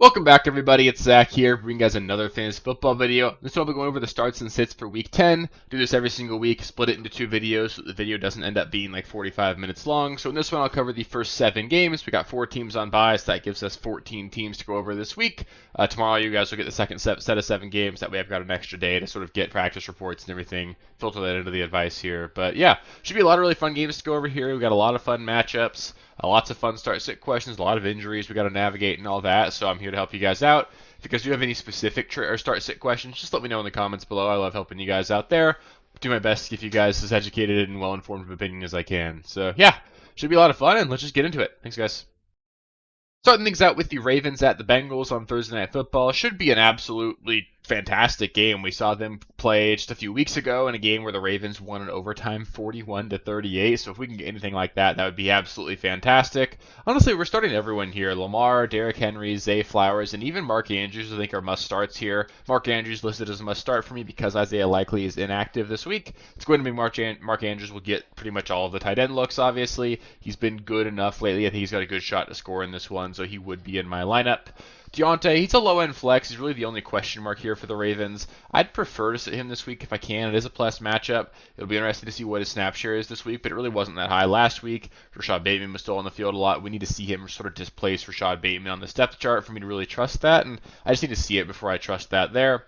Welcome back, everybody. It's Zach here, bringing you guys another fantasy football video. This one I'll be going over the starts and sits for Week 10. Do this every single week, split it into two videos so the video doesn't end up being like 45 minutes long. So in this one, I'll cover the first 7 games. We got 4 teams on bye, so that gives us 14 teams to go over this week. Tomorrow, you guys will get the second set of 7 games. That way, I've got an extra day to sort of get practice reports and everything, filter that into the advice here. But yeah, should be a lot of really fun games to go over here. We got a lot of fun matchups. Lots of fun start-sit questions, a lot of injuries we got to navigate and all that, so I'm here to help you guys out. If you guys do have any specific or start-sit questions, just let me know in the comments below. I love helping you guys out there. Do my best to give you guys as educated and well-informed of opinion as I can. So yeah, should be a lot of fun, and let's just get into it. Thanks, guys. Starting things out with the Ravens at the Bengals on Thursday Night Football. Should be an absolutely fantastic game. We saw them play just a few weeks ago in a game where the Ravens won in overtime 41-38. So if we can get anything like that, that would be absolutely fantastic. Honestly, we're starting everyone here. Lamar, Derrick Henry, Zay Flowers, and even Mark Andrews I think are must-starts here. Mark Andrews listed as a must-start for me because Isaiah Likely is inactive this week. It's going to be Mark Andrews will get pretty much all of the tight end looks, obviously. He's been good enough lately. I think he's got a good shot to score in this one, so he would be in my lineup. Deontay, he's a low-end flex. He's really the only question mark here for the Ravens. I'd prefer to sit him this week if I can. It is a plus matchup. It'll be interesting to see what his snap share is this week, but it really wasn't that high last week. Rashad Bateman was still on the field a lot. We need to see him sort of displace Rashad Bateman on the depth chart for me to really trust that, and I just need to see it before I trust that there.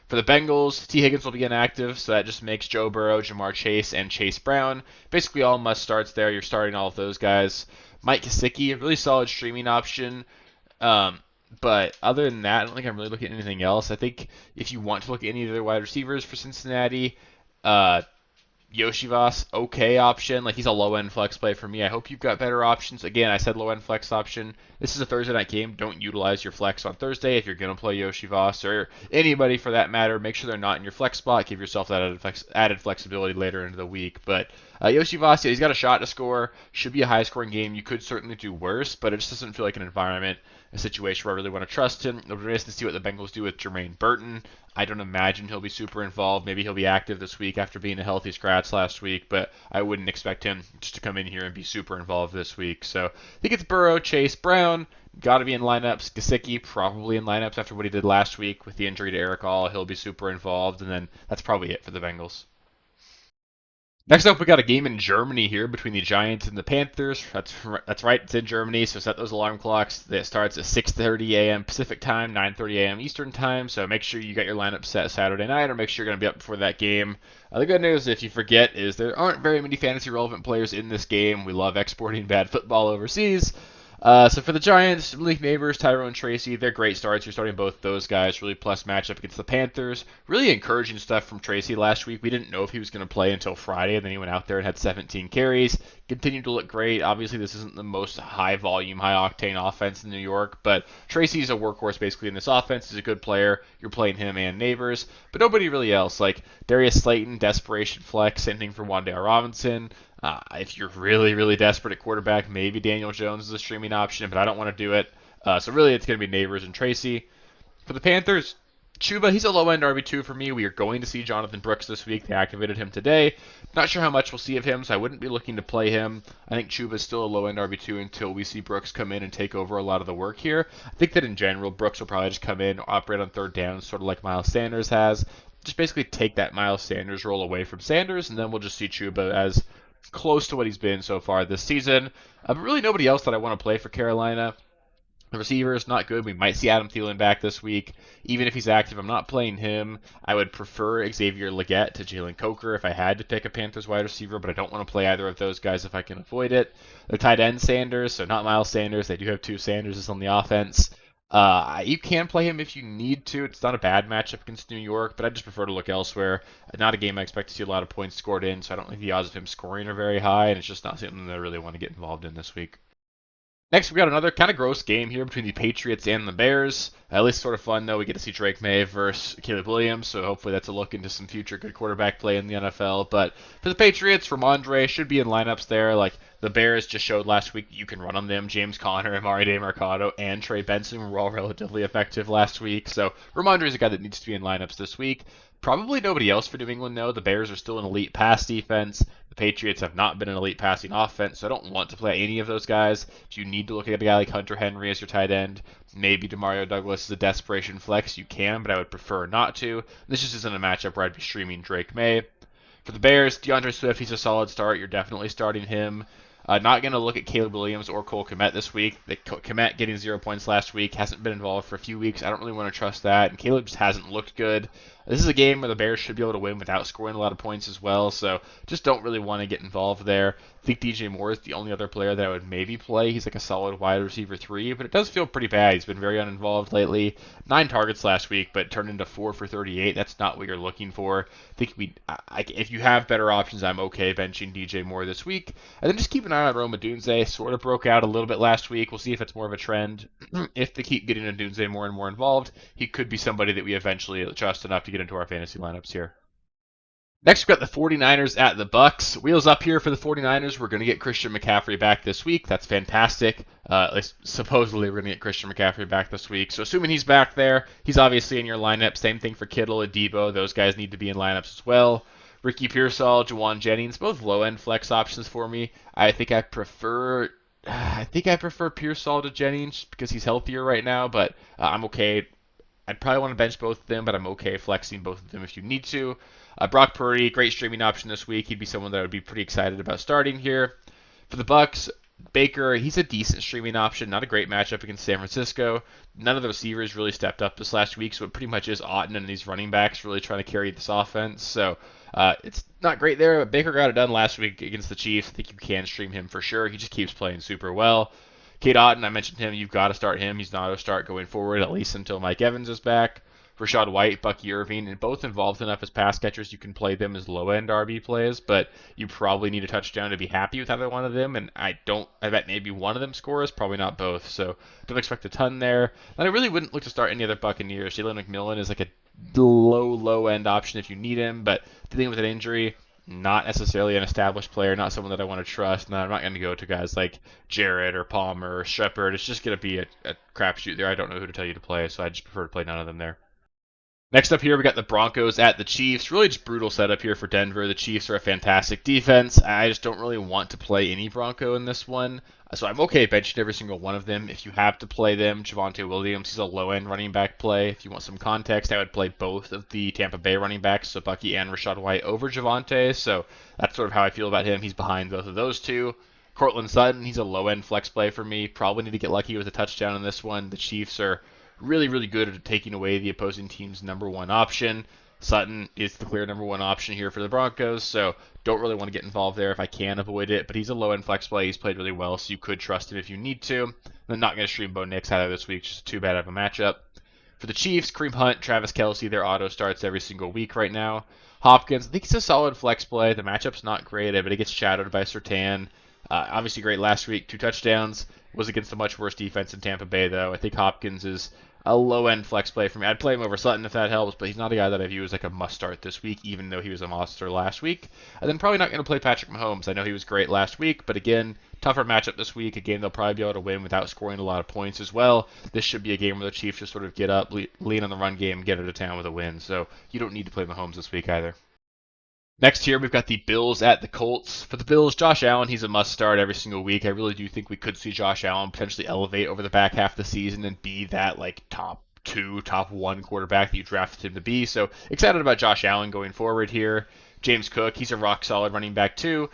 For the Bengals, T. Higgins will be inactive, so that just makes Joe Burrow, Jamar Chase, and Chase Brown basically all must-starts there. You're starting all of those guys. Mike Gesicki, a really solid streaming option. But other than that, I don't think I'm really looking at anything else. I think if you want to look at any of the wide receivers for Cincinnati, Yoshivas, okay option. Like, he's a low-end flex play for me. I hope you've got better options. Again, I said low-end flex option. This is a Thursday night game. Don't utilize your flex on Thursday if you're going to play Yoshivas or anybody for that matter. Make sure they're not in your flex spot. Give yourself that added flexibility later into the week. But Yoshivas, yeah, he's got a shot to score. Should be a high-scoring game. You could certainly do worse, but it just doesn't feel like an environment, a situation where I really want to trust him. It'll be nice to see what the Bengals do with Jermaine Burton. I don't imagine he'll be super involved. Maybe he'll be active this week after being a healthy scratch last week, but I wouldn't expect him just to come in here and be super involved this week. So I think it's Burrow, Chase, Brown. Got to be in lineups. Gesicki probably in lineups after what he did last week with the injury to Eric All. He'll be super involved, and then that's probably it for the Bengals. Next up, we got a game in Germany here between the Giants and the Panthers. That's right, it's in Germany, so set those alarm clocks. That starts at 6:30 a.m. Pacific time, 9:30 a.m. Eastern time. So make sure you got your lineup set Saturday night, or make sure you're going to be up before that game. The good news, if you forget, is there aren't very many fantasy relevant players in this game. We love exporting bad football overseas. So for the Giants, Malik Neighbors, Tyrone Tracy, they're great starts. You're starting both those guys. Really plus matchup against the Panthers. Really encouraging stuff from Tracy last week. We didn't know if he was going to play until Friday, and then he went out there and had 17 carries. Continued to look great. Obviously, this isn't the most high volume, high octane offense in New York, but Tracy's a workhorse basically in this offense. He's a good player. You're playing him and Neighbors, but nobody really else. Like Darius Slayton, desperation flex, same thing for Wan'Dale Robinson. If you're really, really desperate at quarterback, maybe Daniel Jones is a streaming option, but I don't want to do it. So really, it's going to be Neighbors and Tracy. For the Panthers, Chuba, he's a low-end RB2 for me. We are going to see Jonathan Brooks this week. They activated him today. Not sure how much we'll see of him, so I wouldn't be looking to play him. I think Chuba is still a low-end RB2 until we see Brooks come in and take over a lot of the work here. I think that in general, Brooks will probably just come in, operate on third down, sort of like Miles Sanders has. Just basically take that Miles Sanders role away from Sanders, and then we'll just see Chuba as close to what he's been so far this season. But really nobody else that I want to play for Carolina. The receiver is not good. We might see Adam Thielen back this week. Even if he's active, I'm not playing him. I would prefer Xavier Legette to Jalen Coker if I had to pick a Panthers wide receiver, but I don't want to play either of those guys if I can avoid it. The tight end Sanders, so not Miles Sanders. They do have two Sanderses on the offense. You can play him if you need to. It's not a bad matchup against New York, but I just prefer to look elsewhere. Not a game I expect to see a lot of points scored in, so I don't think the odds of him scoring are very high, and it's just not something that I really want to get involved in this week. Next, we got another kind of gross game here between the Patriots and the Bears. At least sort of fun, though. We get to see Drake May versus Caleb Williams, so hopefully that's a look into some future good quarterback play in the NFL. But for the Patriots, Ramondre should be in lineups there. Like, the Bears just showed last week that you can run on them. James Conner, Amari DeMarcado, and Trey Benson were all relatively effective last week. So Ramondre is a guy that needs to be in lineups this week. Probably nobody else for New England, though. The Bears are still an elite pass defense. The Patriots have not been an elite passing offense, so I don't want to play any of those guys. If you need to look at a guy like Hunter Henry as your tight end, maybe Demario Douglas is a desperation flex, you can, but I would prefer not to. This just isn't a matchup where I'd be streaming Drake May. For the Bears, DeAndre Swift, he's a solid start. You're definitely starting him. Not going to look at Caleb Williams or Cole Kmet this week. Kmet getting 0 points last week, hasn't been involved for a few weeks. I don't really want to trust that. And Caleb just hasn't looked good. This is a game where the Bears should be able to win without scoring a lot of points as well, so just don't really want to get involved there. I think DJ Moore is the only other player that I would maybe play. He's like a solid wide receiver 3, but it does feel pretty bad. He's been very uninvolved lately. 9 targets last week, but turned into 4 for 38. That's not what you're looking for. I think if you have better options, I'm okay benching DJ Moore this week. And then just keep an eye on Rome Odunze. Sort of broke out a little bit last week. We'll see if it's more of a trend. If they keep getting Odunze more and more involved, he could be somebody that we eventually trust enough to get into our fantasy lineups here. Next, we've got the 49ers at the Bucks. Wheels up here for the 49ers. We're going to get Christian McCaffrey back this week. That's fantastic. At least supposedly we're going to get Christian McCaffrey back this week. So assuming he's back there, he's obviously in your lineup. Same thing for Kittle and Debo. Those guys need to be in lineups as well. Ricky Pearsall, Juwan Jennings, both low-end flex options for me. I think I prefer Pearsall to Jennings because he's healthier right now, but I'm okay. I'd probably want to bench both of them, but I'm okay flexing both of them if you need to. Brock Purdy, great streaming option this week. He'd be someone that I would be pretty excited about starting here. For the Bucks, Baker, he's a decent streaming option. Not a great matchup against San Francisco. None of the receivers really stepped up this last week, so it pretty much is Otton and these running backs really trying to carry this offense. So it's not great there, but Baker got it done last week against the Chiefs. I think you can stream him for sure. He just keeps playing super well. Cade Otton, I mentioned him. You've got to start him. He's an auto start going forward, at least until Mike Evans is back. Rashad White, Bucky Irving, and both involved enough as pass catchers. You can play them as low-end RB plays, but you probably need a touchdown to be happy with either one of them, and I bet maybe one of them scores, probably not both, so don't expect a ton there. And I really wouldn't look to start any other Buccaneers. Jalen McMillan is like a low-end option if you need him, but dealing with an injury, not necessarily an established player, not someone that I want to trust. And I'm not going to go to guys like Jarrett or Palmer or Shepard. It's just going to be a crapshoot there. I don't know who to tell you to play, so I just prefer to play none of them there. Next up here, we got the Broncos at the Chiefs. Really just brutal setup here for Denver. The Chiefs are a fantastic defense. I just don't really want to play any Bronco in this one. So I'm okay benching every single one of them. If you have to play them, Javonte Williams, he's a low-end running back play. If you want some context, I would play both of the Tampa Bay running backs, so Bucky and Rashad White over Javonte. So that's sort of how I feel about him. He's behind both of those two. Cortland Sutton, he's a low-end flex play for me. Probably need to get lucky with a touchdown in this one. The Chiefs are really, really good at taking away the opposing team's number one option. Sutton is the clear number one option here for the Broncos, so don't really want to get involved there if I can avoid it. But he's a low-end flex play. He's played really well, so you could trust him if you need to. I'm not going to stream Bo Nix either this week. Just too bad of a matchup. For the Chiefs, Kareem Hunt, Travis Kelce, their auto starts every single week right now. Hopkins, I think he's a solid flex play. The matchup's not great, but it gets shadowed by Surtain. Obviously great last week, 2 touchdowns. Was against a much worse defense in Tampa Bay, though. I think Hopkins is a low-end flex play for me. I'd play him over Sutton if that helps, but he's not a guy that I view as like a must-start this week, even though he was a monster last week. And then probably not going to play Patrick Mahomes. I know he was great last week, but again, tougher matchup this week. Again, they'll probably be able to win without scoring a lot of points as well. This should be a game where the Chiefs just sort of get up, lean on the run game, get out of town with a win. So you don't need to play Mahomes this week either. Next here, we've got the Bills at the Colts. For the Bills, Josh Allen, he's a must-start every single week. I really do think we could see Josh Allen potentially elevate over the back half of the season and be that like top 2, top 1 quarterback that you drafted him to be. So excited about Josh Allen going forward here. James Cook, he's a rock-solid running back too.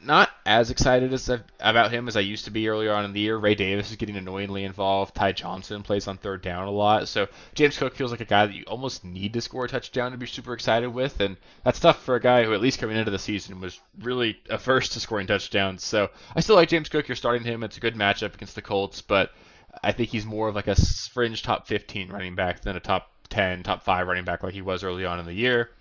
Not as excited about him as I used to be earlier on in the year. Ray Davis is getting annoyingly involved. Ty Johnson plays on third down a lot. So James Cook feels like a guy that you almost need to score a touchdown to be super excited with. And that's tough for a guy who, at least coming into the season, was really averse to scoring touchdowns. So I still like James Cook. You're starting him. It's a good matchup against the Colts. But I think he's more of like a fringe top 15 running back than a top 10, top 5 running back like he was early on in the year.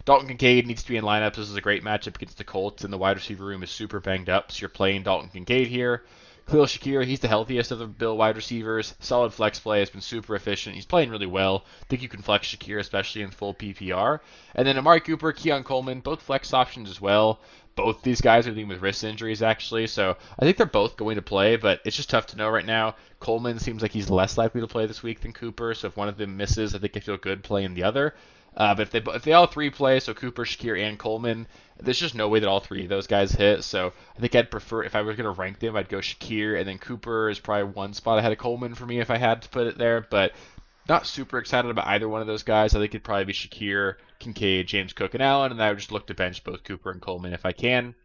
Dalton Kincaid needs to be in lineups. This is a great matchup against the Colts, and the wide receiver room is super banged up, so you're playing Dalton Kincaid here. Khalil Shakir, he's the healthiest of the Bill wide receivers. Solid flex play, has been super efficient. He's playing really well. I think you can flex Shakir, especially in full PPR. And then Amari Cooper, Keon Coleman, both flex options as well. Both these guys are dealing with wrist injuries, actually, so I think they're both going to play, but it's just tough to know right now. Coleman seems like he's less likely to play this week than Cooper, so if one of them misses, I think I feel good playing the other. But if they all three play, so Cooper, Shakir, and Coleman, there's just no way that all three of those guys hit. So I think I'd prefer, if I was going to rank them, I'd go Shakir, and then Cooper is probably one spot ahead of Coleman for me if I had to put it there. But not super excited about either one of those guys. I think it'd probably be Shakir, Kincaid, James Cook, and Allen, and I would just look to bench both Cooper and Coleman if I can.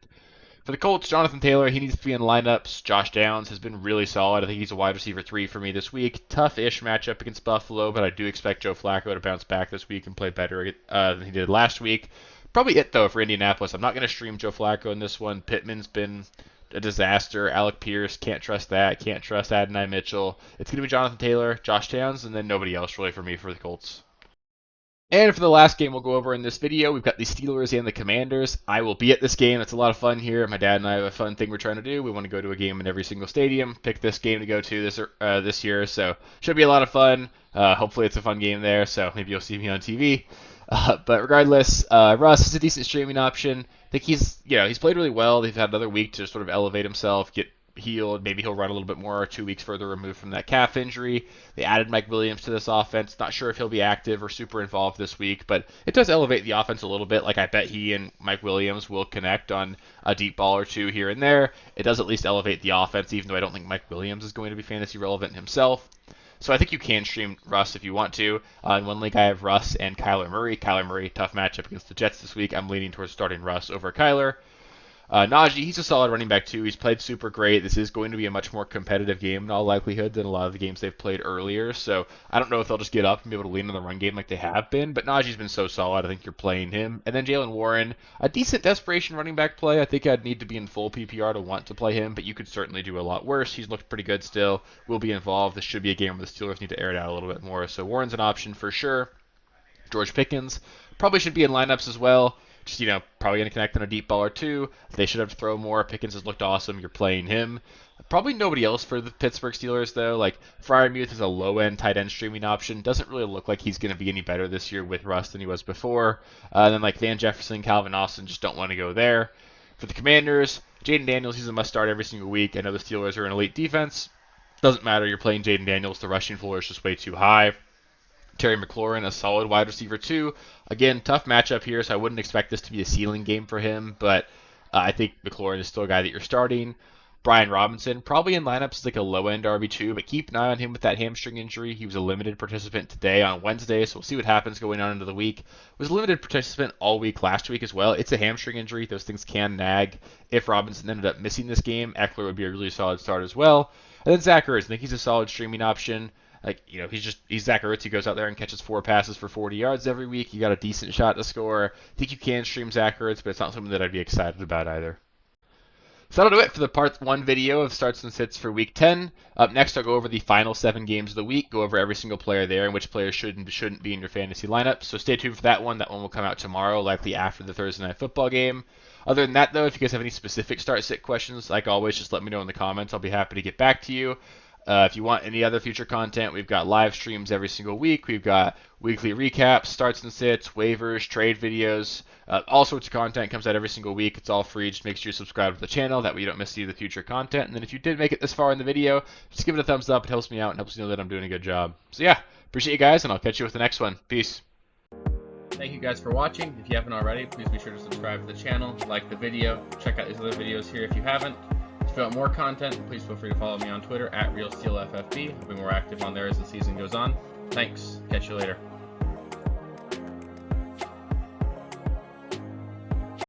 For the Colts, Jonathan Taylor, he needs to be in lineups. Josh Downs has been really solid. I think he's a wide receiver 3 for me this week. Tough-ish matchup against Buffalo, but I do expect Joe Flacco to bounce back this week and play better than he did last week. Probably it, though, for Indianapolis. I'm not going to stream Joe Flacco in this one. Pittman's been a disaster. Alec Pierce, can't trust that. Can't trust Adonai Mitchell. It's going to be Jonathan Taylor, Josh Downs, and then nobody else really for me for the Colts. And for the last game we'll go over in this video, we've got the Steelers and the Commanders. I will be at this game. It's a lot of fun here. My dad and I have a fun thing we're trying to do. We want to go to a game in every single stadium. Pick this game to go to this year, so should be a lot of fun. Hopefully it's a fun game there, so maybe you'll see me on TV. But regardless, Russ is a decent streaming option. I think he's played really well. They've had another week to sort of elevate himself, get healed. Maybe he'll run a little bit more 2 weeks further removed from that calf injury. They added Mike Williams to this offense. Not sure if he'll be active or super involved this week, but it does elevate the offense a little bit. Like, I bet he and Mike Williams will connect on a deep ball or two here and there. It does at least elevate the offense, even though I don't think Mike Williams is going to be fantasy relevant himself. So I think you can stream Russ if you want to. In one league, I have Russ and Kyler Murray. Kyler Murray, tough matchup against the Jets this week. I'm leaning towards starting Russ over Kyler. Najee, he's a solid running back too. He's played super great. This is going to be a much more competitive game in all likelihood than a lot of the games they've played earlier. So I don't know if they'll just get up and be able to lean on the run game like they have been. But Najee's been so solid. I think you're playing him. And then Jaylen Warren, a decent desperation running back play. I think I'd need to be in full PPR to want to play him, but you could certainly do a lot worse. He's looked pretty good still. Will be involved. This should be a game where the Steelers need to air it out a little bit more. So Warren's an option for sure. George Pickens probably should be in lineups as well. Just, probably going to connect on a deep ball or two. They should have to throw more. Pickens has looked awesome. You're playing him. Probably nobody else for the Pittsburgh Steelers, though. Like, Freiermuth is a low-end tight end streaming option. Doesn't really look like he's going to be any better this year with Russ than he was before. And then, like, Van Jefferson, Calvin Austin, just don't want to go there. For the Commanders, Jaden Daniels, he's a must-start every single week. I know the Steelers are an elite defense. Doesn't matter. You're playing Jaden Daniels. The rushing floor is just way too high. Terry McLaurin, a solid wide receiver too. Again, tough matchup here, so I wouldn't expect this to be a ceiling game for him, but I think McLaurin is still a guy that you're starting. Brian Robinson, probably in lineups as like a low-end RB2, but keep an eye on him with that hamstring injury. He was a limited participant today on Wednesday, so we'll see what happens going on into the week. Was a limited participant all week last week as well. It's a hamstring injury. Those things can nag. If Robinson ended up missing this game, Eckler would be a really solid start as well. And then Zach Ertz, I think he's a solid streaming option. Like, he's Zach Ertz. He goes out there and catches 4 passes for 40 yards every week. You got a decent shot to score. I think you can stream Zach Ertz, but it's not something that I'd be excited about either. So that'll do it for the part 1 video of starts and sits for Week 10. Up next, I'll go over the final 7 games of the week, go over every single player there and which players should and shouldn't be in your fantasy lineup. So stay tuned for that one. That one will come out tomorrow, likely after the Thursday Night Football game. Other than that, though, if you guys have any specific start-sit questions, like always, just let me know in the comments. I'll be happy to get back to you. If you want any other future content, we've got live streams every single week. We've got weekly recaps, starts and sits, waivers, trade videos. All sorts of content comes out every single week. It's all free. Just make sure you subscribe to the channel. That way you don't miss any of the future content. And then if you did make it this far in the video, just give it a thumbs up. It helps me out and helps me know that I'm doing a good job. So yeah, appreciate you guys, and I'll catch you with the next one. Peace. Thank you guys for watching. If you haven't already, please be sure to subscribe to the channel, like the video, check out these other videos here if you haven't. If you want more content, please feel free to follow me on Twitter at RealSteelFFB. I'll be more active on there as the season goes on. Thanks. Catch you later.